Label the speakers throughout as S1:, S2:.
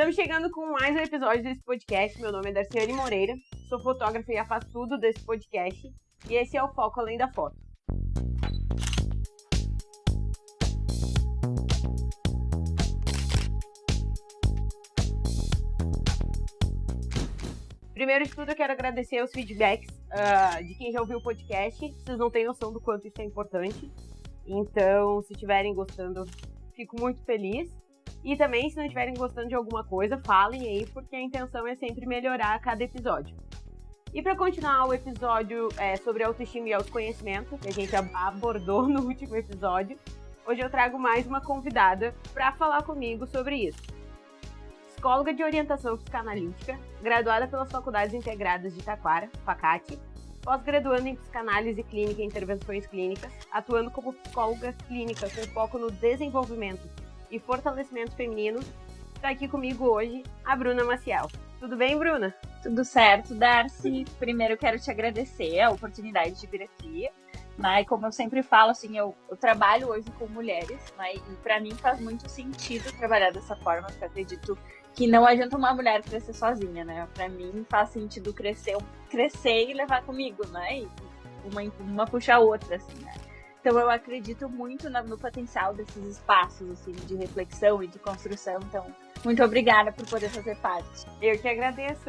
S1: Estamos chegando com mais um episódio desse podcast. Meu nome é Darciane Moreira, sou fotógrafa e faço tudo desse podcast. E esse é o Foco Além da Foto. Primeiro de tudo, eu quero agradecer os feedbacks de quem já ouviu o podcast. Vocês não têm noção do quanto isso é importante. Então, se estiverem gostando, fico muito feliz. E também, se não estiverem gostando de alguma coisa, falem aí, porque a intenção é sempre melhorar a cada episódio. E para continuar o episódio sobre autoestima e autoconhecimento, que a gente abordou no último episódio, hoje eu trago mais uma convidada para falar comigo sobre isso. Psicóloga de orientação psicanalítica, graduada pelas Faculdades Integradas de Taquara, FACAT, pós-graduando em psicanálise clínica e intervenções clínicas, atuando como psicóloga clínica com foco no desenvolvimento e fortalecimento feminino. Está aqui comigo hoje a Bruna Maciel. Tudo bem, Bruna?
S2: Tudo certo, Darcy. Primeiro eu quero te agradecer a oportunidade de vir aqui. Né? Como eu sempre falo, assim, eu trabalho hoje com mulheres, né? E para mim faz muito sentido trabalhar dessa forma, porque eu acredito que não adianta uma mulher crescer sozinha, né? Para mim faz sentido crescer e levar comigo, né? E uma puxa a outra, assim, né? Então eu acredito muito no potencial desses espaços, assim, de reflexão e de construção. Então, muito obrigada por poder fazer parte.
S1: Eu que agradeço.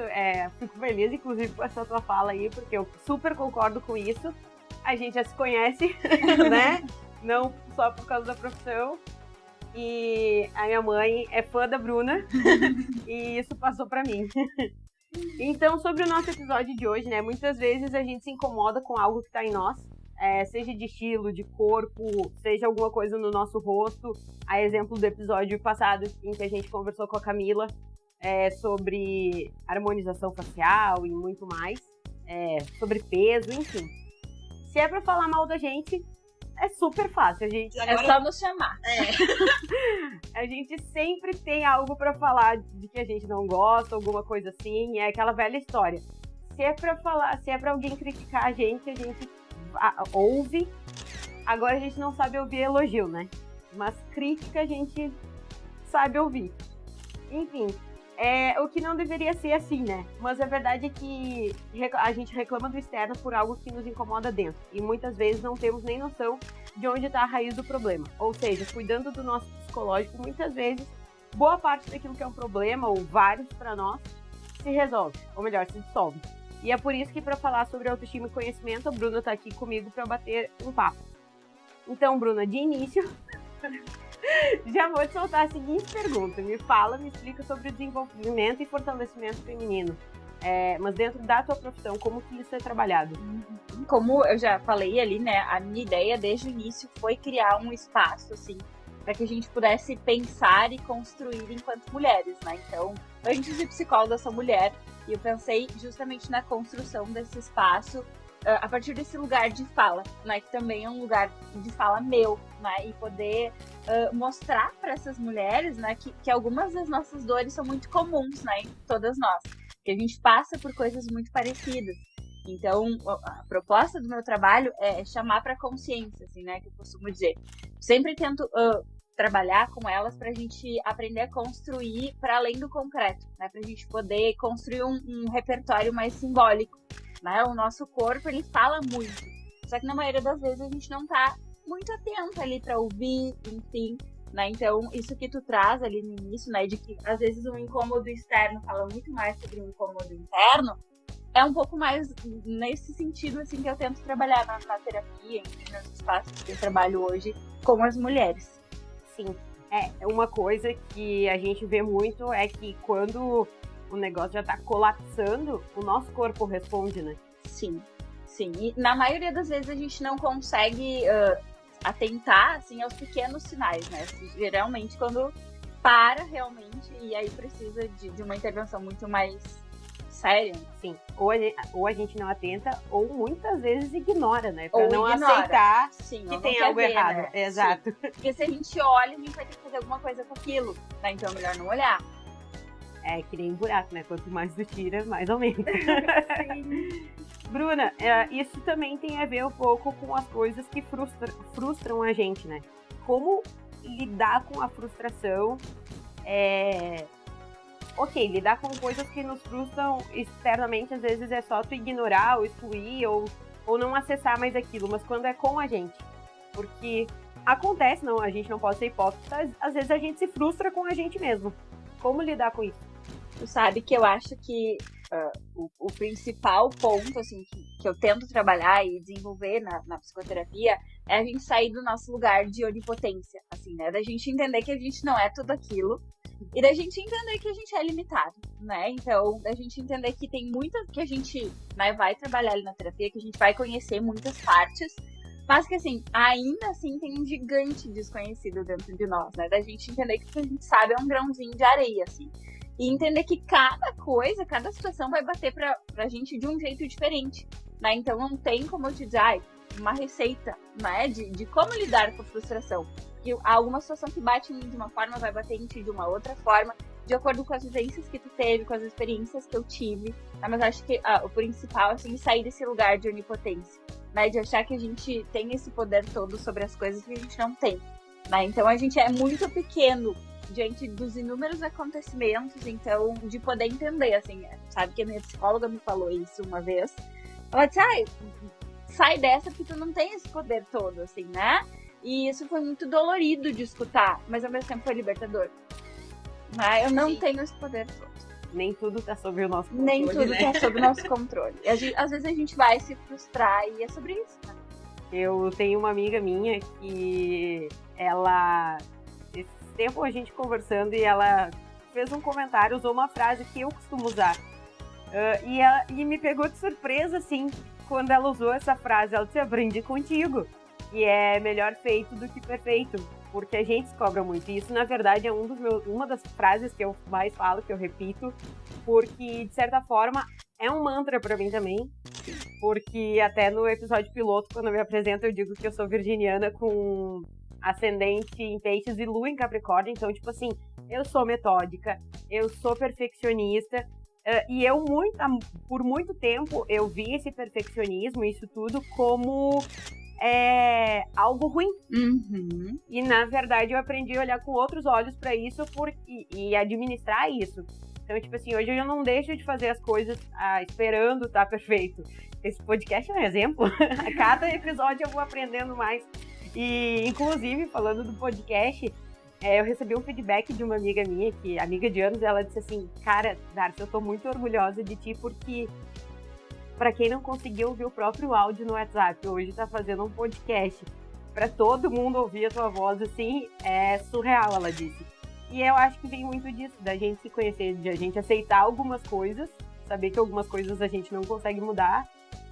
S1: Fico feliz, inclusive, com essa tua fala aí, porque eu super concordo com isso. A gente já se conhece, né? Não só por causa da profissão. E a minha mãe é fã da Bruna e isso passou pra mim. Então, sobre o nosso episódio de hoje, né? Muitas vezes a gente se incomoda com algo que tá em nós, seja de estilo, de corpo, seja alguma coisa no nosso rosto. A exemplo do episódio passado em que a gente conversou com a Camila sobre harmonização facial e muito mais, sobre peso, enfim. Se é pra falar mal da gente, é super fácil.
S2: É só nos chamar.
S1: A gente sempre tem algo pra falar de que a gente não gosta, alguma coisa assim. É aquela velha história. Se é pra alguém criticar a gente ouve. Agora a gente não sabe ouvir elogio, né? Mas crítica a gente sabe ouvir. Enfim. O que não deveria ser assim, né? Mas a verdade é que a gente reclama do externo por algo que nos incomoda dentro. E muitas vezes não temos nem noção de onde está a raiz do problema. Ou seja, cuidando do nosso psicológico, muitas vezes, boa parte daquilo que é um problema, ou vários para nós, se resolve. Ou melhor, se dissolve. E é por isso que, para falar sobre autoestima e conhecimento, a Bruna está aqui comigo para bater um papo. Então, Bruna, de início... Já vou te soltar a seguinte pergunta. Me explica sobre o desenvolvimento e fortalecimento feminino. Mas dentro da tua profissão, como que isso é trabalhado?
S2: Como eu já falei ali, né? A minha ideia desde o início foi criar um espaço, assim, para que a gente pudesse pensar e construir enquanto mulheres, né? Então, antes de psicóloga, eu sou mulher e eu pensei justamente na construção desse espaço a partir desse lugar de fala, né, que também é um lugar de fala meu, né, e poder mostrar para essas mulheres, né, que algumas das nossas dores são muito comuns, né, em todas nós, que a gente passa por coisas muito parecidas. Então, a proposta do meu trabalho é chamar para consciência, assim, né, que eu costumo dizer. Sempre tento trabalhar com elas para a gente aprender a construir para além do concreto, né, para a gente poder construir um repertório mais simbólico. Né? O nosso corpo, ele fala muito. Só que na maioria das vezes a gente não tá muito atento ali pra ouvir, enfim, né? Então, isso que tu traz ali no início, né? De que às vezes um incômodo externo fala muito mais sobre um incômodo interno, é um pouco mais nesse sentido, assim, que eu tento trabalhar na terapia, enfim, nos espaços que eu trabalho hoje com as mulheres.
S1: Sim. Uma coisa que a gente vê muito é que quando o negócio já tá colapsando, o nosso corpo responde, né?
S2: Sim. E na maioria das vezes a gente não consegue atentar, assim, aos pequenos sinais, né? Geralmente quando para realmente, e aí precisa de uma intervenção muito mais séria.
S1: Sim, ou a gente não atenta, ou muitas vezes ignora, né? Pra
S2: ou
S1: não
S2: ignora.
S1: Aceitar
S2: Sim,
S1: que tem algo errado.
S2: Né?
S1: Exato.
S2: Sim. Porque se a gente olha, a gente vai ter que fazer alguma coisa com aquilo, né? Então é melhor não olhar.
S1: É que nem um buraco, né? Quanto mais tu tira, mais aumenta. Bruna, isso também tem a ver um pouco com as coisas que frustram a gente, né? Como lidar com a frustração ok, lidar com coisas que nos frustram externamente, às vezes é só tu ignorar ou excluir ou não acessar mais aquilo, mas quando é com a gente. Porque acontece, não, a gente não pode ser hipócrita, às vezes a gente se frustra com a gente mesmo. Como lidar com isso?
S2: Tu sabe que eu acho que o principal ponto, assim, que eu tento trabalhar e desenvolver na psicoterapia é a gente sair do nosso lugar de onipotência, assim, né? Da gente entender que a gente não é tudo aquilo e da gente entender que a gente é limitado, né? Então, da gente entender que tem muitas que a gente, né, vai trabalhar ali na terapia, que a gente vai conhecer muitas partes, mas que, assim, ainda assim tem um gigante desconhecido dentro de nós, né? Da gente entender que o que a gente sabe é um grãozinho de areia, assim. E entender que cada coisa, cada situação vai bater pra gente de um jeito diferente, né? Então não tem como eu te dizer, uma receita, né? De como lidar com a frustração. Que alguma situação que bate em mim de uma forma vai bater em ti de uma outra forma, de acordo com as vivências que tu teve, com as experiências que eu tive. Né? Mas acho que o principal, assim, é sair desse lugar de onipotência, né? De achar que a gente tem esse poder todo sobre as coisas que a gente não tem, né? Então a gente é muito pequeno diante dos inúmeros acontecimentos, então, de poder entender, assim, sabe que a minha psicóloga me falou isso uma vez, ela disse, sai dessa porque tu não tem esse poder todo, assim, né? E isso foi muito dolorido de escutar, mas ao mesmo tempo foi libertador. Né? Eu não tenho esse poder todo.
S1: Nem tudo tá sob o nosso controle,
S2: Nem tudo
S1: né?
S2: tá sob o nosso controle. E às vezes a gente vai se frustrar e é sobre isso, né?
S1: Eu tenho uma amiga minha que ela... tempo a gente conversando e ela fez um comentário, usou uma frase que eu costumo usar. E me pegou de surpresa, assim, quando ela usou essa frase. Ela disse, aprendi contigo. E é melhor feito do que perfeito. Porque a gente se cobra muito. E isso, na verdade, é uma das frases que eu mais falo, que eu repito. Porque, de certa forma, é um mantra pra mim também. Porque até no episódio piloto, quando eu me apresento, eu digo que eu sou virginiana com ascendente em peixes e lua em Capricórnio, então, tipo assim, eu sou metódica, eu sou perfeccionista, e por muito tempo, eu vi esse perfeccionismo, isso tudo, como algo ruim.
S2: Uhum.
S1: E, na verdade, eu aprendi a olhar com outros olhos pra isso e administrar isso. Então, tipo assim, hoje eu não deixo de fazer as coisas esperando estar perfeito. Esse podcast é um exemplo. A cada episódio eu vou aprendendo mais. E, inclusive, falando do podcast, eu recebi um feedback de uma amiga minha, que amiga de anos, ela disse assim, cara, Darcy, eu tô muito orgulhosa de ti, porque pra quem não conseguiu ouvir o próprio áudio no WhatsApp, hoje tá fazendo um podcast pra todo mundo ouvir a tua voz, assim, é surreal, ela disse. E eu acho que vem muito disso, da gente se conhecer, de a gente aceitar algumas coisas, saber que algumas coisas a gente não consegue mudar,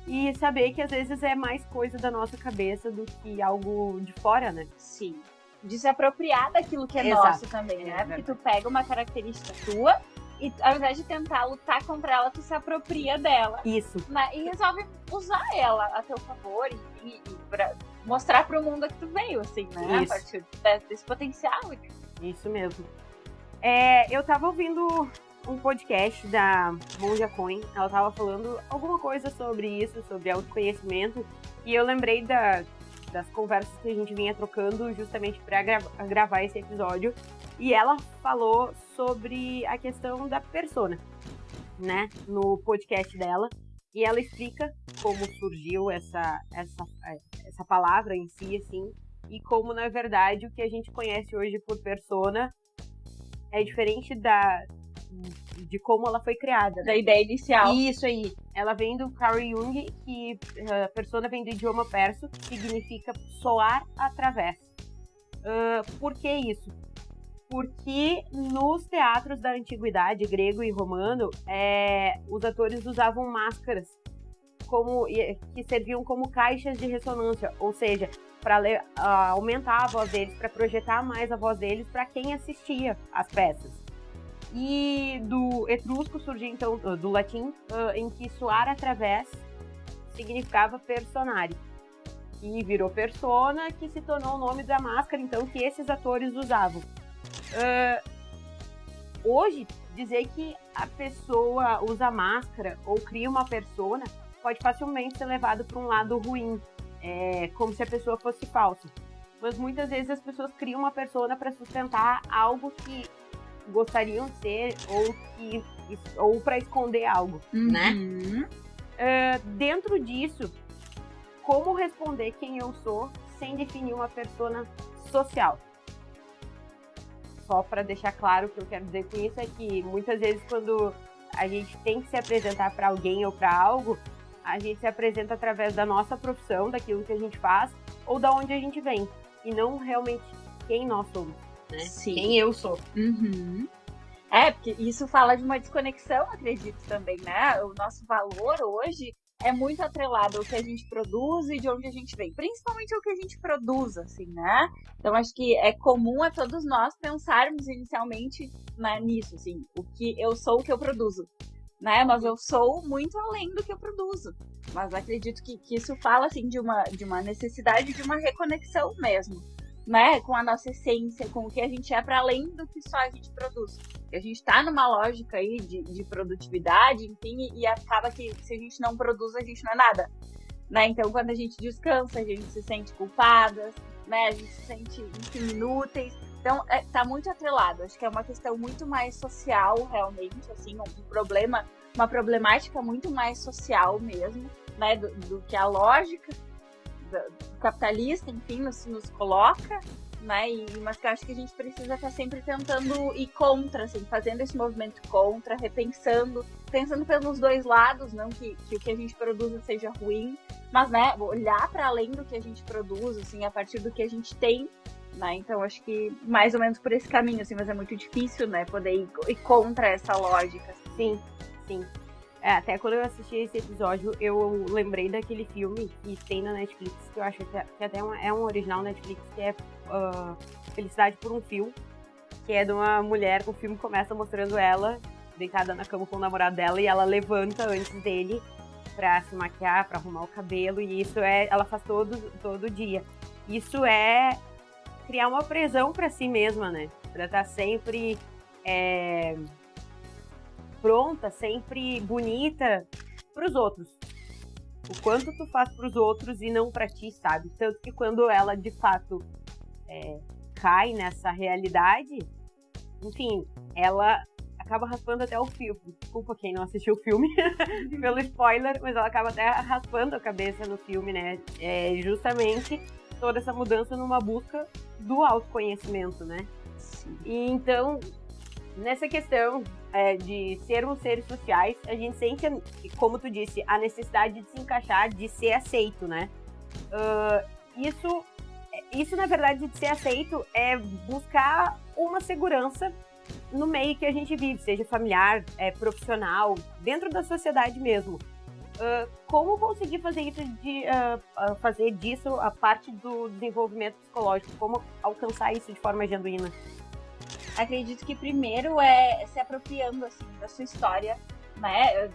S1: e saber que às vezes é mais coisa da nossa cabeça do que algo de fora, né?
S2: Sim. De se apropriar daquilo que é nosso também, né? Porque tu pega uma característica tua e ao invés de tentar lutar contra ela, tu se apropria dela.
S1: Isso.
S2: Né? E resolve usar ela a teu favor e pra mostrar pro mundo que tu veio, assim, né?
S1: Isso.
S2: A partir desse potencial.
S1: Isso mesmo. Eu tava ouvindo um podcast da Monja Coen, ela tava falando alguma coisa sobre isso, sobre autoconhecimento, e eu lembrei das conversas que a gente vinha trocando justamente para gravar esse episódio, e ela falou sobre a questão da persona, né, no podcast dela, e ela explica como surgiu essa palavra em si, assim, e como, na verdade, o que a gente conhece hoje por persona é diferente de como ela foi criada.
S2: Da ideia inicial.
S1: Isso aí. Ela vem do Carl Jung, que persona vem do idioma persa, que significa soar através. Por que isso? Porque nos teatros da antiguidade, grego e romano, os atores usavam máscaras que serviam como caixas de ressonância, ou seja, para aumentar a voz deles, para projetar mais a voz deles para quem assistia às peças. E do etrusco surgiu, então, do latim, em que soar através significava personare. E virou persona, que se tornou o nome da máscara, então, que esses atores usavam. Hoje, dizer que a pessoa usa máscara ou cria uma persona pode facilmente ser levado para um lado ruim, como se a pessoa fosse falsa. Mas muitas vezes as pessoas criam uma persona para sustentar algo que gostariam de ser ou para esconder algo, né? Dentro disso, como responder quem eu sou sem definir uma persona social? Só para deixar claro o que eu quero dizer com isso é que muitas vezes quando a gente tem que se apresentar para alguém ou para algo, a gente se apresenta através da nossa profissão, daquilo que a gente faz ou da onde a gente vem, e não realmente quem nós somos, né?
S2: Sim.
S1: Quem eu sou.
S2: Porque isso fala de uma desconexão, acredito também, né? O nosso valor hoje é muito atrelado ao que a gente produz e de onde a gente vem. Principalmente ao que a gente produz, assim, né? Então, acho que é comum a todos nós pensarmos inicialmente, né, nisso, assim. O que eu sou, o que eu produzo, né? Mas eu sou muito além do que eu produzo. Mas acredito que isso fala, assim, de uma necessidade de uma reconexão mesmo, né? Com a nossa essência, com o que a gente é, para além do que só a gente produz. A gente está numa lógica aí de produtividade, enfim, e acaba que se a gente não produz, a gente não é nada, né? Então, quando a gente descansa, a gente se sente culpadas, né? A gente se sente, enfim, inúteis. Então, tá muito atrelado. Acho que é uma questão muito mais social, realmente, assim, uma problemática muito mais social mesmo, né? Do que a lógica do capitalista, enfim, nos coloca, né? Mas que eu acho que a gente precisa estar sempre tentando ir contra, assim, fazendo esse movimento contra, repensando, pensando pelos dois lados, não que o que a gente produza seja ruim, mas, né, olhar para além do que a gente produz, assim, a partir do que a gente tem, né? Então, acho que mais ou menos por esse caminho, assim, mas é muito difícil, né, poder ir contra essa lógica.
S1: Sim, sim. Até quando eu assisti esse episódio, eu lembrei daquele filme que tem na Netflix, que eu acho que até é um original Netflix, que é Felicidade por um Fio, que é de uma mulher, o filme começa mostrando ela deitada na cama com o namorado dela e ela levanta antes dele pra se maquiar, pra arrumar o cabelo, e isso ela faz todo dia. Isso é criar uma prisão pra si mesma, né? Pra estar sempre pronta, sempre bonita pros outros. O quanto tu faz pros outros e não pra ti, sabe? Tanto que quando ela, de fato, cai nessa realidade, enfim, ela acaba raspando até o fio. Desculpa quem não assistiu o filme pelo spoiler, mas ela acaba até raspando a cabeça no filme, né? É justamente toda essa mudança numa busca do autoconhecimento, né? E então, nessa questão de sermos seres sociais, a gente sente, como tu disse, a necessidade de se encaixar, de ser aceito, né? Isso, na verdade, de ser aceito é buscar uma segurança no meio que a gente vive, seja familiar, profissional, dentro da sociedade mesmo. Como conseguir fazer isso, fazer disso a parte do desenvolvimento psicológico? Como alcançar isso de forma genuína?
S2: Acredito que primeiro é se apropriando, assim, da sua história, né?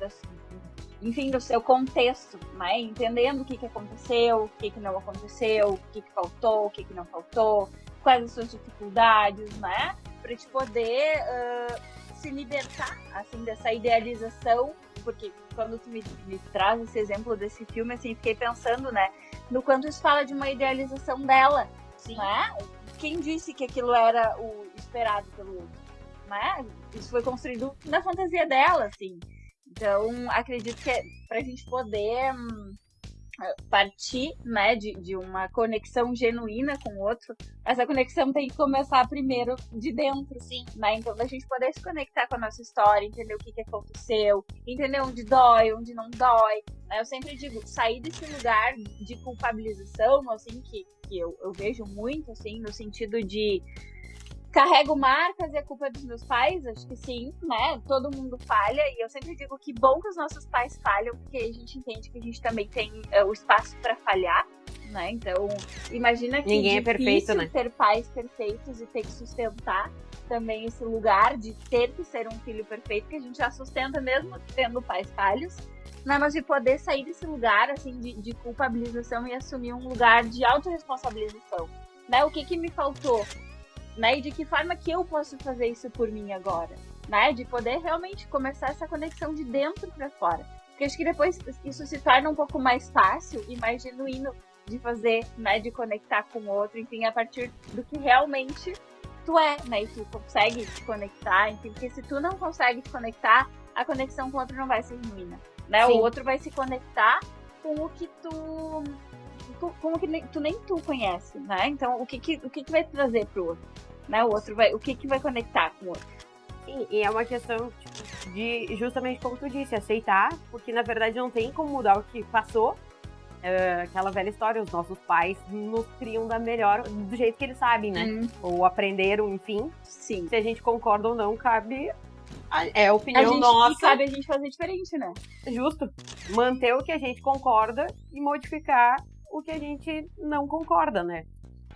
S2: Enfim, do seu contexto, né? Entendendo o que aconteceu, o que não aconteceu, o que faltou, o que não faltou, quais as suas dificuldades, né? Pra te poder se libertar, assim, dessa idealização, porque quando tu me traz esse exemplo desse filme, assim, fiquei pensando, né? No quanto isso fala de uma idealização dela, sim, né? Quem disse que aquilo era o esperado pelo outro, né? Isso foi construído na fantasia dela, assim. Então, acredito que pra gente poder partir, né, de uma conexão genuína com o outro, essa conexão tem que começar primeiro de dentro, sim, né? Então, da gente poder se conectar com a nossa história, entender o que aconteceu, entender onde dói, onde não dói, né? Eu sempre digo, sair desse lugar de culpabilização, assim, que eu vejo muito, assim, no sentido de carrego marcas e a culpa é dos meus pais, acho que sim, né? Todo mundo falha e eu sempre digo que bom que os nossos pais falham, porque a gente entende que a gente também tem o espaço para falhar, né? Então, imagina que
S1: ninguém é perfeito, né?
S2: ter pais perfeitos e ter que sustentar também esse lugar de ter que ser um filho perfeito, que a gente já sustenta mesmo tendo pais falhos, né? Mas de poder sair desse lugar, assim, de culpabilização e assumir um lugar de autorresponsabilização, né? O que me faltou? Né? E de que forma que eu posso fazer isso por mim agora, né? De poder realmente começar essa conexão de dentro para fora. Porque acho que depois isso se torna um pouco mais fácil e mais genuíno de fazer, né? De conectar com o outro, enfim, a partir do que realmente tu é, né? E tu consegue te conectar, enfim, porque se tu não consegue te conectar, a conexão com o outro não vai ser genuína, né?
S1: Sim.
S2: O outro vai se conectar com o que com o que nem tu conhece, né? Então, o que vai trazer pro outro, né? O outro o que vai conectar com o outro.
S1: Sim, e é uma questão tipo, de, justamente como tu disse, aceitar, porque na verdade não tem como mudar o que passou. Aquela velha história, os nossos pais nos criam do jeito que eles sabem, né? Ou aprenderam, enfim.
S2: Sim.
S1: Se a gente concorda ou não, cabe a opinião nossa.
S2: E cabe a gente fazer diferente, né?
S1: Justo. Manter o que a gente concorda e modificar o que a gente não concorda, né?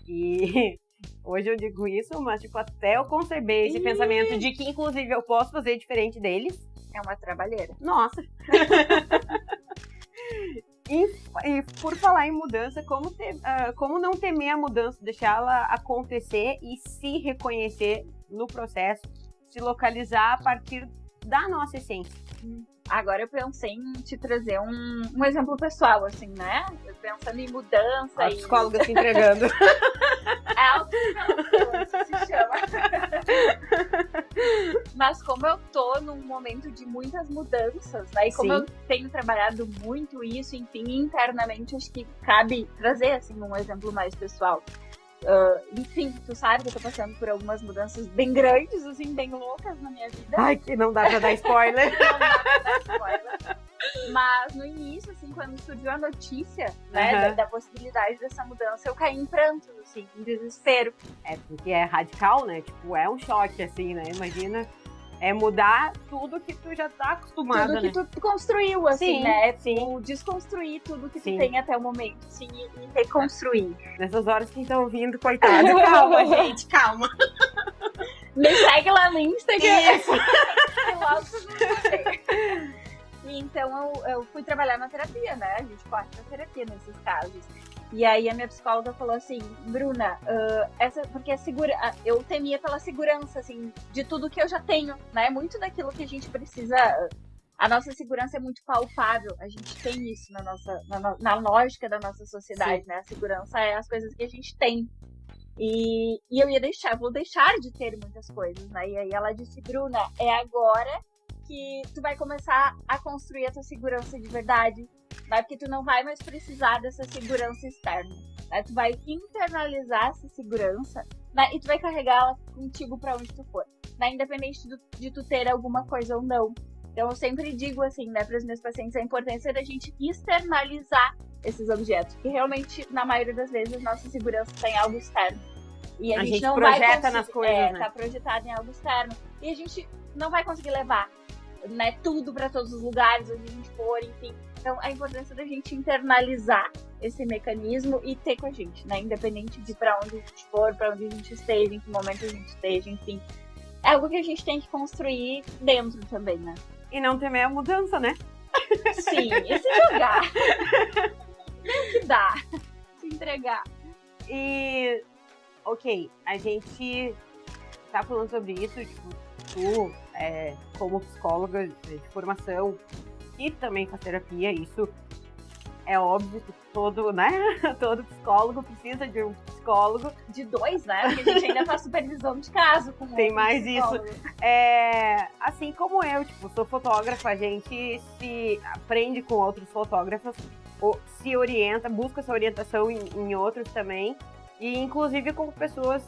S1: E hoje eu digo isso, mas tipo, até eu conceber esse pensamento de que, inclusive, eu posso fazer diferente deles.
S2: É uma trabalheira.
S1: Nossa! E por falar em mudança, como não temer a mudança, deixá-la acontecer e se reconhecer no processo, se localizar a partir da nossa essência.
S2: Agora eu pensei em te trazer um exemplo pessoal, assim, né? Eu pensando em mudança.
S1: A psicóloga se entregando.
S2: É auto-revelação, se chama. Mas como eu tô num momento de muitas mudanças, né? E como eu tenho trabalhado muito isso, enfim, internamente, acho que cabe trazer, assim, um exemplo mais pessoal. Enfim, tu sabe que eu tô passando por algumas mudanças bem grandes, assim, bem loucas na minha vida.
S1: Ai, que não dá pra dar spoiler.
S2: Não dá pra dar spoiler. Mas no início, assim, quando surgiu a notícia, né, da possibilidade dessa mudança, eu caí em prantos, assim, em desespero.
S1: É, porque é radical, né? Tipo, é um choque, assim, né? Imagina, mudar tudo que tu já tá acostumada,
S2: tudo que tu construiu, assim,
S1: sim,
S2: né?
S1: Sim.
S2: Desconstruir tudo que tu tem até o momento, assim, e reconstruir.
S1: Nessas horas que estão ouvindo, coitado. Calma, gente, calma.
S2: Me segue lá no Instagram.
S1: Isso.
S2: E então eu fui trabalhar na terapia, né? A gente corre na terapia nesses casos. E aí a minha psicóloga falou assim, Bruna, porque eu temia pela segurança, assim, de tudo que eu já tenho, né? Muito daquilo que a gente precisa. A nossa segurança é muito palpável. A gente tem isso na lógica da nossa sociedade, né? A segurança é as coisas que a gente tem. E eu vou deixar de ter muitas coisas, né? E aí ela disse, Bruna, é agora que tu vai começar a construir a tua segurança de verdade, né? Porque tu não vai mais precisar dessa segurança externa, né? Tu vai internalizar essa segurança, né? E tu vai carregá-la contigo pra onde tu for, né? Independente de tu ter alguma coisa ou não. Então eu sempre digo assim, né, para os meus pacientes, a importância da gente externalizar esses objetos, que realmente, na maioria das vezes, nossa segurança está em algo externo. E a gente não
S1: projeta nas coisas, né?
S2: Tá projetado em algo externo. E a gente não vai conseguir levar, né, tudo para todos os lugares onde a gente for, enfim. Então, a importância da gente internalizar esse mecanismo e ter com a gente, né? Independente de para onde a gente for, para onde a gente esteja, em que momento a gente esteja, enfim. É algo que a gente tem que construir dentro também, né?
S1: E não temer a mudança, né?
S2: Sim, e se jogar. Tem que dar. Se entregar.
S1: E, ok, a gente tá falando sobre isso, tipo, tu, como psicóloga de formação, e também faz terapia, isso é óbvio que todo psicólogo precisa de um psicólogo.
S2: De dois, né? Porque a gente ainda faz supervisão de caso.
S1: Tem mais psicólogo. Isso. Assim como eu, tipo, sou fotógrafa, a gente se aprende com outros fotógrafos, se orienta, busca essa orientação em outros também. E inclusive com pessoas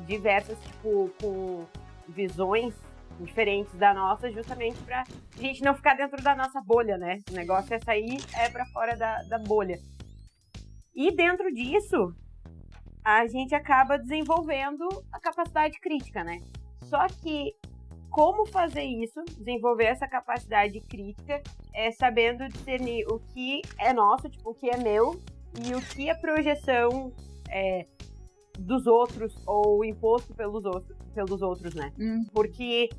S1: diversas, tipo, com visões diferentes da nossa, justamente pra gente não ficar dentro da nossa bolha, né? O negócio é sair pra fora da bolha. E dentro disso, a gente acaba desenvolvendo a capacidade crítica, né? Só que como fazer isso, desenvolver essa capacidade crítica, sabendo discernir o que é nosso, tipo, o que é meu, e o que é projeção dos outros ou imposto pelos outros, né? Porque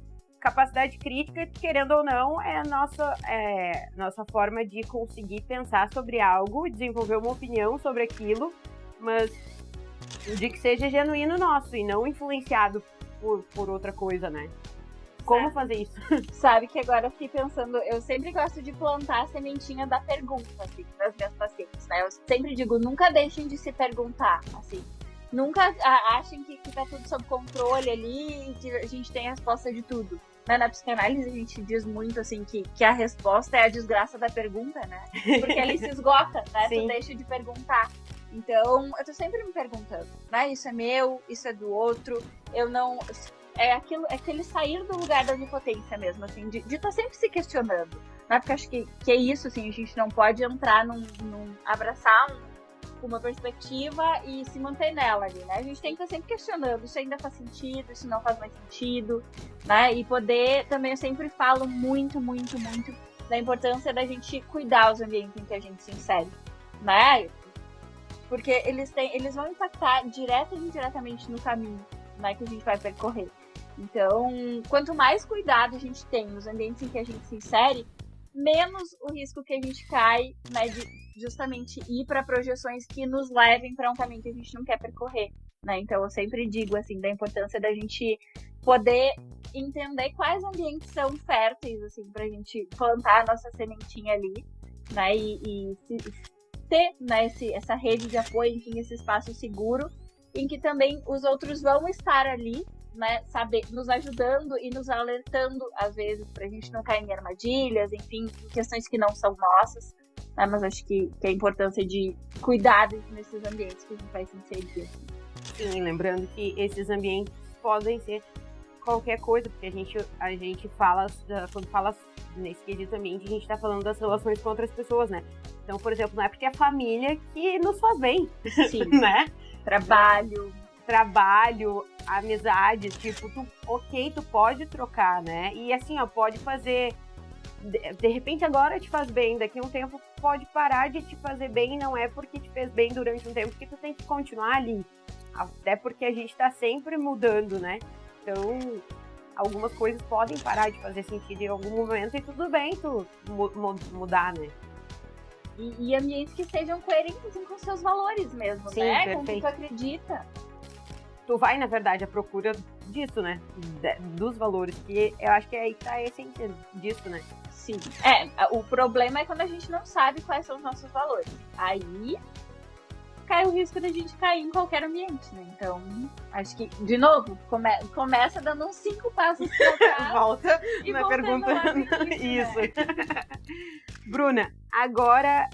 S1: capacidade crítica, querendo ou não, é a nossa forma de conseguir pensar sobre algo, desenvolver uma opinião sobre aquilo, mas de que seja genuíno nosso e não influenciado por outra coisa, né? Como fazer isso?
S2: Sabe que agora eu fiquei pensando, eu sempre gosto de plantar a sementinha da pergunta, assim, para as minhas pacientes, né? Eu sempre digo, nunca deixem de se perguntar, assim, nunca achem que tá tudo sob controle ali e que a gente tem a resposta de tudo. Na psicanálise a gente diz muito assim que a resposta é a desgraça da pergunta, né? Porque ele se esgota, né? Tu deixa de perguntar. Então, eu tô sempre me perguntando, né? Isso é meu, isso é do outro, eu não... É aquele sair do lugar da onipotência mesmo, assim, de estar sempre se questionando, né? Porque acho que é isso, assim, a gente não pode entrar abraçar uma perspectiva e se manter nela ali, né? A gente tem que estar sempre questionando, isso ainda faz sentido, isso não faz mais sentido, né? E poder, também eu sempre falo muito, muito, muito da importância da gente cuidar os ambientes em que a gente se insere, né? Porque eles vão impactar direta e indiretamente no caminho, né, que a gente vai percorrer. Então, quanto mais cuidado a gente tem nos ambientes em que a gente se insere, menos o risco que a gente cai, né, de justamente ir para projeções que nos levem para um caminho que a gente não quer percorrer, né? Então, eu sempre digo assim da importância da gente poder entender quais ambientes são férteis, assim, para a gente plantar a nossa sementinha ali, né? E ter, né, essa rede de apoio, enfim, esse espaço seguro, em que também os outros vão estar ali, né, nos ajudando e nos alertando, às vezes, pra gente não cair em armadilhas, enfim, em questões que não são nossas, né, mas acho que a importância de cuidado nesses ambientes que a gente vai se inserir.
S1: Sim, lembrando que esses ambientes podem ser qualquer coisa, porque a gente fala, quando fala nesse quesito ambiente, a gente tá falando das relações com outras pessoas, né? Então, por exemplo, não é porque é a família que nos faz bem,
S2: sim,
S1: né?
S2: Trabalho,
S1: amizade, tipo, tu pode trocar, né? E assim, ó, pode fazer, de repente agora te faz bem, daqui a um tempo pode parar de te fazer bem, e não é porque te fez bem durante um tempo que tu tem que continuar ali. Até porque a gente tá sempre mudando, né? Então, algumas coisas podem parar de fazer sentido em algum momento e tudo bem tu mudar, né?
S2: E ambientes que sejam coerentes com seus valores mesmo,
S1: sim,
S2: né?
S1: Perfeito.
S2: Com o que tu acredita.
S1: Tu vai, na verdade, à procura disso, né? Dos valores, que eu acho que é aí que tá a essência disso, né?
S2: Sim. O problema é quando a gente não sabe quais são os nossos valores. Aí cai o risco da gente cair em qualquer ambiente, né? Então, acho que, de novo, começa dando uns 5 passos pra trás.
S1: Volta
S2: e
S1: na pergunta.
S2: Isso.
S1: Né? Bruna, agora,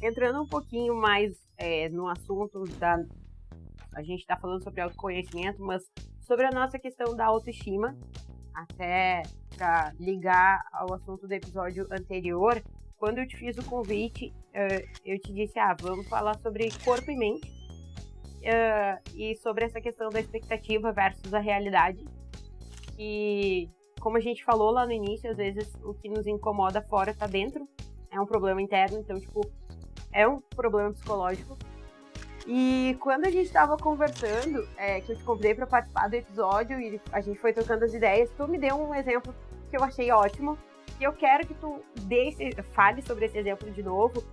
S1: entrando um pouquinho mais no assunto da... A gente tá falando sobre autoconhecimento, mas sobre a nossa questão da autoestima, até para ligar ao assunto do episódio anterior, quando eu te fiz o convite, eu te disse, vamos falar sobre corpo e mente, e sobre essa questão da expectativa versus a realidade. E como a gente falou lá no início, às vezes o que nos incomoda fora tá dentro, é um problema interno, então, tipo, é um problema psicológico. E quando a gente tava conversando, que eu te convidei para participar do episódio e a gente foi trocando as ideias, tu me deu um exemplo que eu achei ótimo, e eu quero que tu fale sobre esse exemplo de novo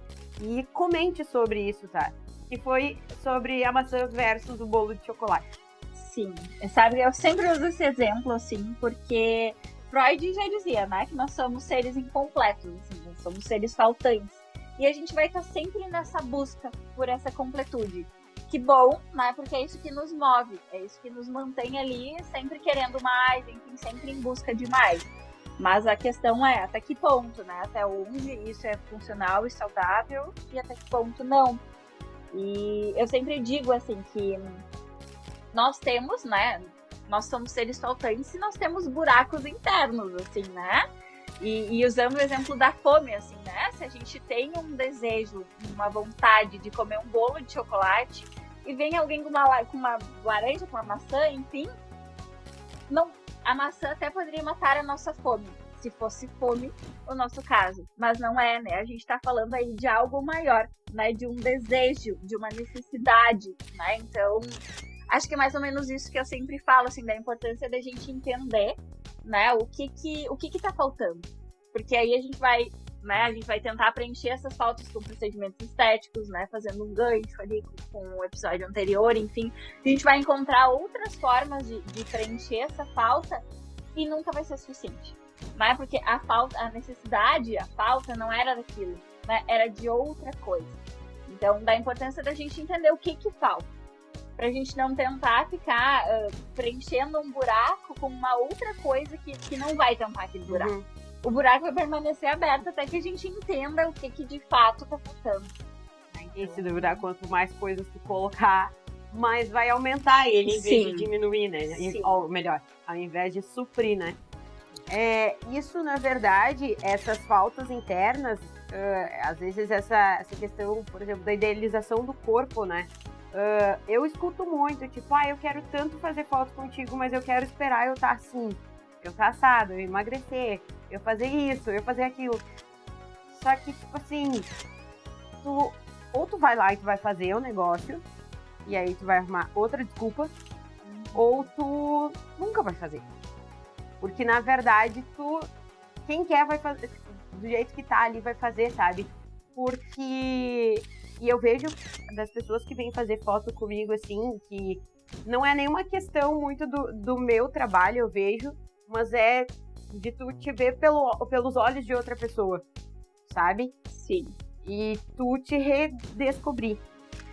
S1: e comente sobre isso, tá? Que foi sobre a maçã versus o bolo de chocolate.
S2: Sim, sabe, eu sempre uso esse exemplo, assim, porque Freud já dizia, né, que nós somos seres incompletos, assim, nós somos seres faltantes. E a gente vai estar sempre nessa busca por essa completude. Que bom, né, porque é isso que nos move, é isso que nos mantém ali, sempre querendo mais, enfim, sempre em busca de mais. Mas a questão é até que ponto, né? Até onde isso é funcional e saudável e até que ponto não. E eu sempre digo assim que nós temos, né? Nós somos seres faltantes e nós temos buracos internos, assim, né? E usando o exemplo da fome, assim, né? Se a gente tem um desejo, uma vontade de comer um bolo de chocolate e vem alguém com uma laranja, com uma maçã, enfim, não, a maçã até poderia matar a nossa fome, se fosse fome o nosso caso. Mas não é, né? A gente tá falando aí de algo maior, né? De um desejo, de uma necessidade, né? Então, acho que é mais ou menos isso que eu sempre falo, assim, da importância da gente entender, né? O que tá faltando. Porque aí a gente vai, né? A gente vai tentar preencher essas faltas com procedimentos estéticos, né? Fazendo um gancho ali com o episódio anterior, enfim. A gente vai encontrar outras formas de preencher essa falta e nunca vai ser suficiente, né? Porque a necessidade, a falta não era daquilo, né? Era de outra coisa. Então, da importância da gente entender o que falta, pra gente não tentar ficar preenchendo um buraco com uma outra coisa que não vai tampar aquele buraco. O buraco vai permanecer aberto até que a gente entenda o que de fato tá faltando.
S1: E se duvidar, quanto mais coisas tu colocar, mais vai aumentar ele em vez de diminuir, né? Ou melhor, ao invés de suprir, né? Isso, na verdade, essas faltas internas, às vezes essa questão, por exemplo, da idealização do corpo, né? Eu escuto muito, tipo, eu quero tanto fazer foto contigo, mas eu quero esperar eu estar assim, eu estar assado, eu emagrecer, eu fazer isso, eu fazer aquilo. Só que, tipo assim, ou tu vai lá e tu vai fazer o negócio, e aí tu vai arrumar outra desculpa, ou tu nunca vai fazer. Porque, na verdade, quem quer vai fazer, do jeito que tá ali vai fazer, sabe? Porque... E eu vejo das pessoas que vêm fazer foto comigo, assim, que não é nenhuma questão muito do meu trabalho, eu vejo, mas é de tu te ver pelos olhos de outra pessoa, sabe?
S2: Sim.
S1: E tu te redescobrir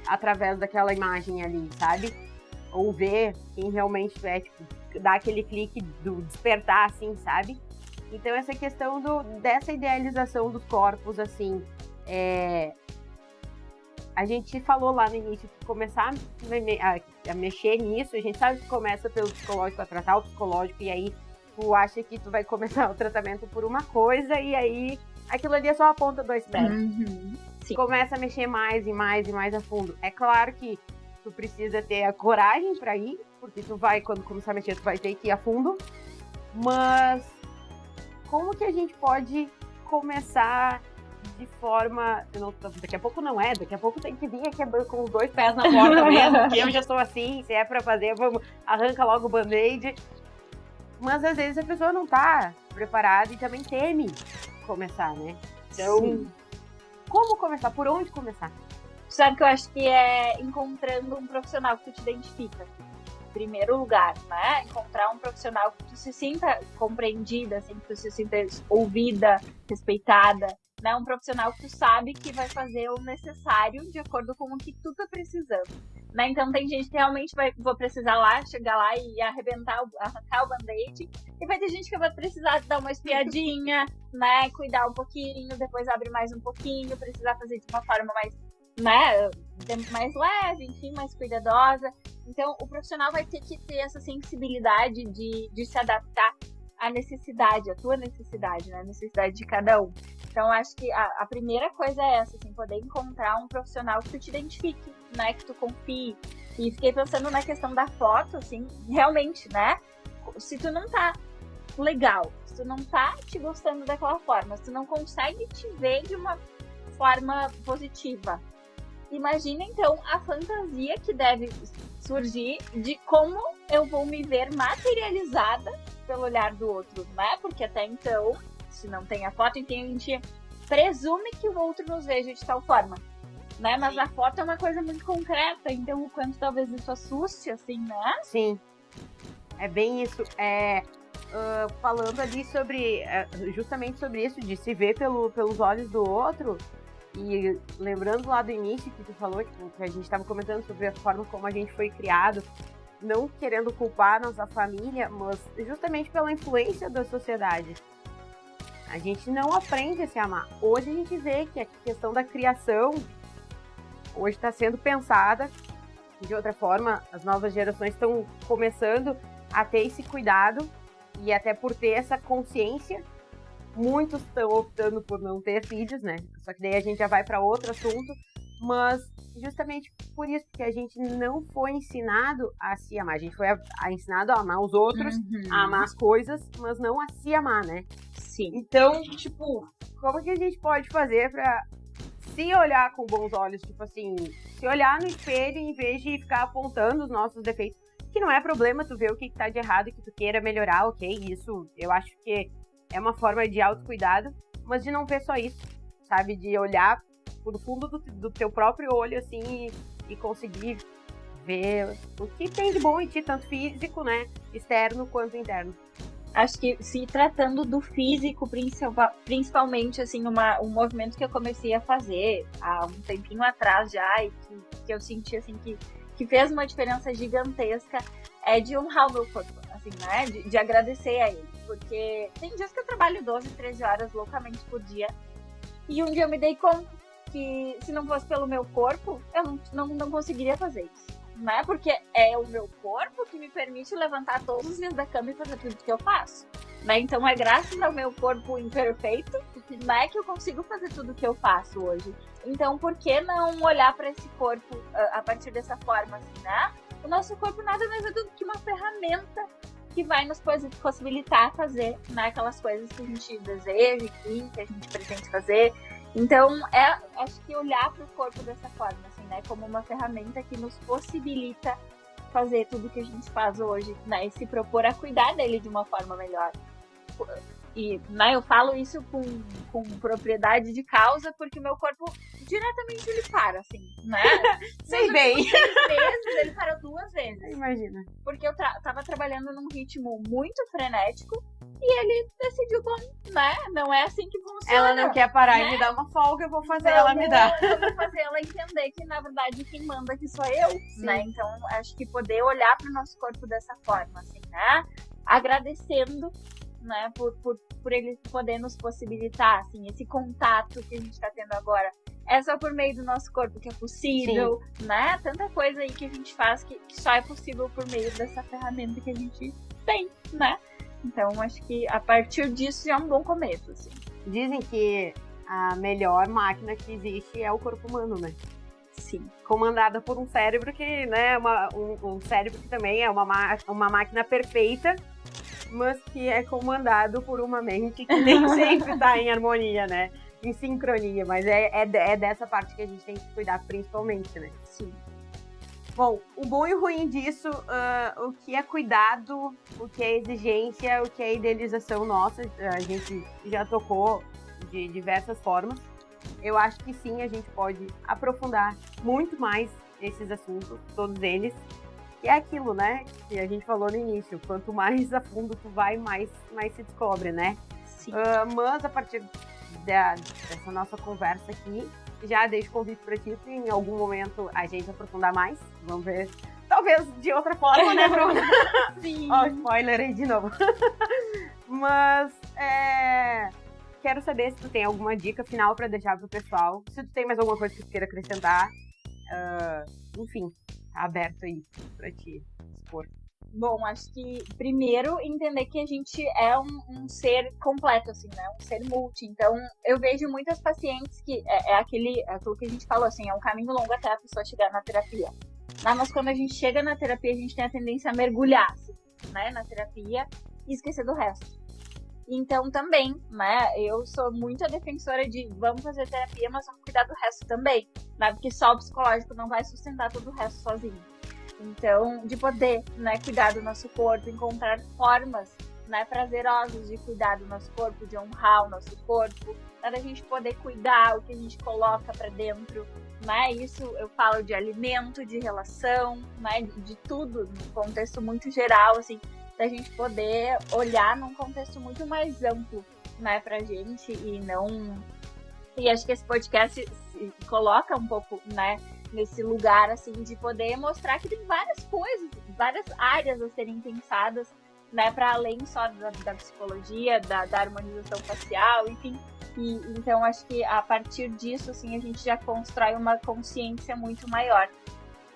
S1: através daquela imagem ali, sabe? Ou ver quem realmente tu é, tipo, dar aquele clique do despertar, assim, sabe? Então essa questão dessa idealização dos corpos, assim, a gente falou lá no início que começar a mexer nisso, a gente sabe que começa pelo psicológico, a tratar o psicológico, e aí tu acha que tu vai começar o tratamento por uma coisa, e aí aquilo ali é só a ponta do iceberg. Começa a mexer mais e mais e mais a fundo. É claro que tu precisa ter a coragem pra ir, porque tu vai, quando começar a mexer, tu vai ter que ir a fundo, mas como que a gente pode começar de forma... daqui a pouco não daqui a pouco tem que vir aqui com os 2 pés na porta mesmo, que eu já sou assim, se é pra fazer, vamos, arranca logo o band-aid. Mas às vezes a pessoa não tá preparada e também teme começar, né? Então, como começar? Por onde começar?
S2: Sabe que eu acho que é encontrando um profissional que tu te identifica. Em primeiro lugar, né? Encontrar um profissional que tu se sinta compreendida, assim, que tu se sinta ouvida, respeitada, né? Um profissional que tu sabe que vai fazer o necessário de acordo com o que tu tá precisando, né? Então tem gente que realmente vou precisar chegar lá e arrancar o band-aid, e vai ter gente que vai precisar dar uma espiadinha, né? Cuidar um pouquinho, depois abre mais um pouquinho, precisar fazer de uma forma mais, né, mais leve, enfim, mais cuidadosa. Então o profissional vai ter que ter essa sensibilidade de se adaptar à necessidade, à tua necessidade, né? A necessidade de cada um. Então acho que a primeira coisa é essa, assim, poder encontrar um profissional que tu te identifique, né? Que tu confie. E fiquei pensando na questão da foto, assim, realmente, né? Se tu não tá legal, se tu não tá te gostando daquela forma, se tu não consegue te ver de uma forma positiva, imagina então a fantasia que deve surgir de como eu vou me ver materializada pelo olhar do outro, né? Porque até então, se não tem a foto, então a gente presume que o outro nos veja de tal forma, né? Mas a foto é uma coisa muito concreta, então o quanto talvez isso assuste, assim, né?
S1: Sim, é bem isso. Falando ali sobre, justamente sobre isso, de se ver pelos olhos do outro, e lembrando lá do início que tu falou, que a gente estava comentando sobre a forma como a gente foi criado, não querendo culpar nossa família, mas justamente pela influência da sociedade. A gente não aprende a se amar. Hoje a gente vê que a questão da criação hoje está sendo pensada de outra forma. As novas gerações estão começando a ter esse cuidado, e até por ter essa consciência, muitos estão optando por não ter filhos, né? Só que daí a gente já vai para outro assunto, mas justamente por isso que a gente não foi ensinado a se amar. A gente foi ensinado a amar os outros, a amar as coisas, mas não a se amar, né?
S2: Sim.
S1: Então, tipo, como que a gente pode fazer pra se olhar com bons olhos? Tipo assim, se olhar no espelho em vez de ficar apontando os nossos defeitos, que não é problema tu ver o que tá de errado e que tu queira melhorar, ok? Isso eu acho que é uma forma de autocuidado, mas de não ver só isso, sabe? De olhar pro fundo do teu próprio olho, assim, e conseguir ver o que tem de bom em ti, tanto físico, né? Externo quanto interno.
S2: Acho que se tratando do físico, principalmente, assim, um movimento que eu comecei a fazer há um tempinho atrás já, e que eu senti, assim, que que fez uma diferença gigantesca é de honrar o meu corpo, assim, né? De agradecer a ele. Porque tem dias que eu trabalho 12, 13 horas loucamente por dia. E um dia eu me dei conta que se não fosse pelo meu corpo, eu não conseguiria fazer isso. Não é porque é o meu corpo que me permite levantar todos os dias da cama e fazer tudo que eu faço. Né? Então é graças ao meu corpo imperfeito, né, que eu consigo fazer tudo que eu faço hoje. Então por que não olhar para esse corpo a partir dessa forma, assim, né? O nosso corpo nada mais é do que uma ferramenta que vai nos possibilitar fazer, né, aquelas coisas que a gente deseja, que a gente pretende fazer. Então, acho que olhar para o corpo dessa forma, assim, né, como uma ferramenta que nos possibilita fazer tudo que a gente faz hoje, né, e se propor a cuidar dele de uma forma melhor. E, né, eu falo isso com propriedade de causa, porque o meu corpo diretamente ele para, assim, né?
S1: Sei bem.
S2: 6 meses, ele parou 2 vezes.
S1: Imagina.
S2: Porque eu tava trabalhando num ritmo muito frenético e ele decidiu, bom, né? Não é assim que funciona.
S1: Ela não quer parar
S2: né?
S1: e me dar uma folga, eu vou fazer ela me dar.
S2: Eu vou fazer ela entender que, na verdade, quem manda aqui sou eu, né? Então, acho que poder olhar pro nosso corpo dessa forma, assim, né? Agradecendo, né, por ele poder nos possibilitar, assim, esse contato que a gente tá tendo agora. É só por meio do nosso corpo que é possível, né? Tanta coisa aí que a gente faz que só é possível por meio dessa ferramenta que a gente tem, né? Então, acho que a partir disso já é um bom começo, assim.
S1: Dizem que a melhor máquina que existe é o corpo humano, né?
S2: Sim.
S1: Comandada por um cérebro que, né, um cérebro que também é uma máquina perfeita, mas que é comandado por uma mente que nem sempre tá em harmonia, né? Em sincronia, mas é dessa parte que a gente tem que cuidar principalmente, né?
S2: Sim.
S1: Bom, o bom e o ruim disso, o que é cuidado, o que é exigência, o que é idealização nossa, a gente já tocou de diversas formas. Eu acho que sim, a gente pode aprofundar muito mais esses assuntos, todos eles. E é aquilo, né, que a gente falou no início, quanto mais a fundo tu vai, mais se descobre, né?
S2: Sim.
S1: Mas a partir dessa nossa conversa aqui, já deixo o convite para ti, em algum momento a gente aprofundar mais, vamos ver, talvez de outra forma, né, Bruno?
S2: Sim.
S1: Ó, spoiler aí de novo. Mas, quero saber se tu tem alguma dica final para deixar pro pessoal, se tu tem mais alguma coisa que tu queira acrescentar, enfim, tá aberto aí pra te expor.
S2: Bom, acho que primeiro entender que a gente é um ser completo, assim, né? Um ser multi. Então, eu vejo muitas pacientes que aquilo que a gente falou, assim, é um caminho longo até a pessoa chegar na terapia. Mas quando a gente chega na terapia, a gente tem a tendência a mergulhar, assim, né? Na terapia e esquecer do resto. Então, também, né? Eu sou muito a defensora de vamos fazer terapia, mas vamos cuidar do resto também, né? Porque só o psicológico não vai sustentar todo o resto sozinho. Então, de poder, né, cuidar do nosso corpo, encontrar formas, né, prazerosas de cuidar do nosso corpo, de honrar o nosso corpo, né, da gente poder cuidar o que a gente coloca pra dentro, né, isso eu falo de alimento, de relação, né, de tudo, num contexto muito geral, assim, da gente poder olhar num contexto muito mais amplo, né, pra gente e acho que esse podcast se coloca um pouco, né, nesse lugar, assim, de poder mostrar que tem várias coisas, várias áreas a serem pensadas, né, para além só da psicologia, da harmonização facial, enfim. E, então, acho que a partir disso, assim, a gente já constrói uma consciência muito maior,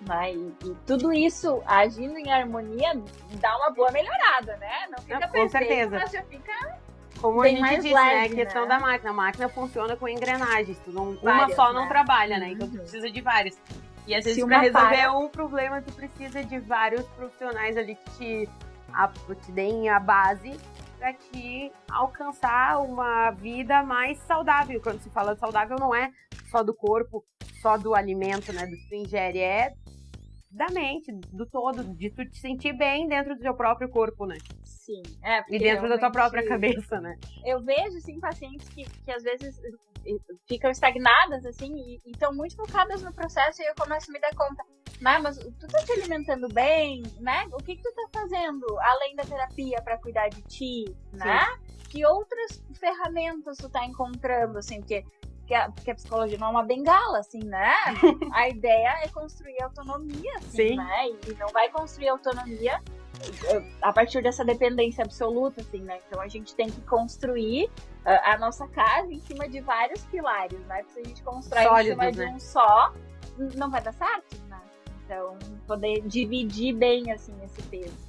S2: né, e tudo isso, agindo em harmonia, dá uma boa melhorada, né, não fica perfeito, com certeza. Mas já fica...
S1: Como
S2: bem
S1: a gente disse,
S2: leve,
S1: né? A questão,
S2: né,
S1: da máquina. A máquina funciona com engrenagens.
S2: Várias,
S1: uma só não
S2: né,
S1: trabalha, né? Então tu precisa de várias. E às vezes
S2: Se
S1: pra
S2: uma
S1: resolver um problema, tu precisa de vários profissionais ali que te deem a base pra te alcançar uma vida mais saudável. Quando se fala de saudável, não é só do corpo, só do alimento, né? Do que tu ingere. É da mente, do todo, de tu te sentir bem dentro do teu próprio corpo, né?
S2: Sim.
S1: E dentro da tua própria cabeça, né?
S2: Eu vejo, assim, pacientes que às vezes ficam estagnadas, assim, e estão muito focadas no processo, e eu começo a me dar conta, né, mas tu tá te alimentando bem, né? O que tu tá fazendo além da terapia pra cuidar de ti, né? Que outras ferramentas tu tá encontrando, assim, porque porque a psicologia não é uma bengala, assim, né? A ideia é construir autonomia, assim, né? E não vai construir autonomia a partir dessa dependência absoluta, assim, né? Então a gente tem que construir a nossa casa em cima de vários pilares, né? Porque se a gente constrói
S1: Sólidos,
S2: em cima de um só, não vai dar certo, né? Então, poder dividir bem, assim, esse peso.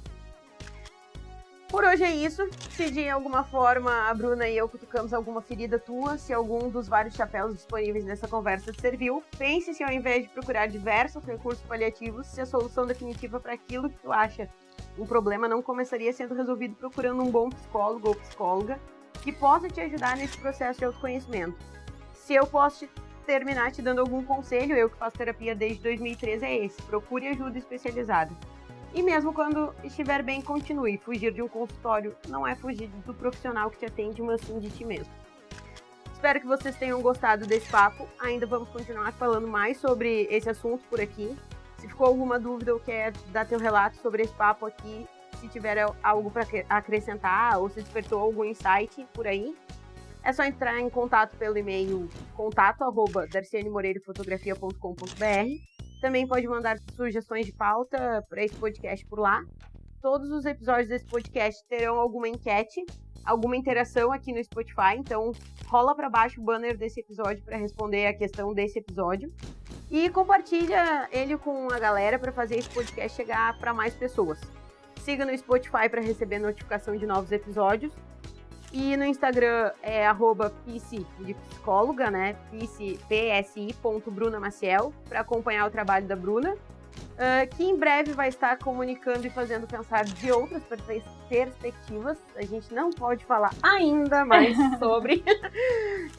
S1: Por hoje é isso. Se de alguma forma a Bruna e eu cutucamos alguma ferida tua, se algum dos vários chapéus disponíveis nessa conversa te serviu, pense se ao invés de procurar diversos recursos paliativos, se a solução definitiva para aquilo que tu acha um problema não começaria sendo resolvido procurando um bom psicólogo ou psicóloga que possa te ajudar nesse processo de autoconhecimento. Se eu posso terminar te dando algum conselho, eu que faço terapia desde 2013, é esse: procure ajuda especializada. E mesmo quando estiver bem, continue. Fugir de um consultório não é fugir do profissional que te atende, mas sim de ti mesmo. Espero que vocês tenham gostado desse papo. Ainda vamos continuar falando mais sobre esse assunto por aqui. Se ficou alguma dúvida ou quer dar teu relato sobre esse papo aqui, se tiver algo para acrescentar ou se despertou algum insight por aí, é só entrar em contato pelo e-mail contato@darcianemoreirafotografia.com.br. Também pode mandar sugestões de pauta para esse podcast por lá. Todos os episódios desse podcast terão alguma enquete, alguma interação aqui no Spotify, então rola para baixo o banner desse episódio para responder a questão desse episódio. E compartilha ele com a galera para fazer esse podcast chegar para mais pessoas. Siga no Spotify para receber notificação de novos episódios. E no Instagram é @psi de psicóloga, né? psi.brunamaciel, para acompanhar o trabalho da Bruna, que em breve vai estar comunicando e fazendo pensar de outras perspectivas. A gente não pode falar ainda mais sobre.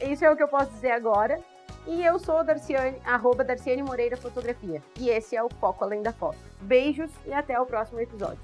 S1: Isso é o que eu posso dizer agora. E eu sou Darciane, @Darciane Moreira Fotografia. E esse é o Foco Além da Foto. Beijos e até o próximo episódio.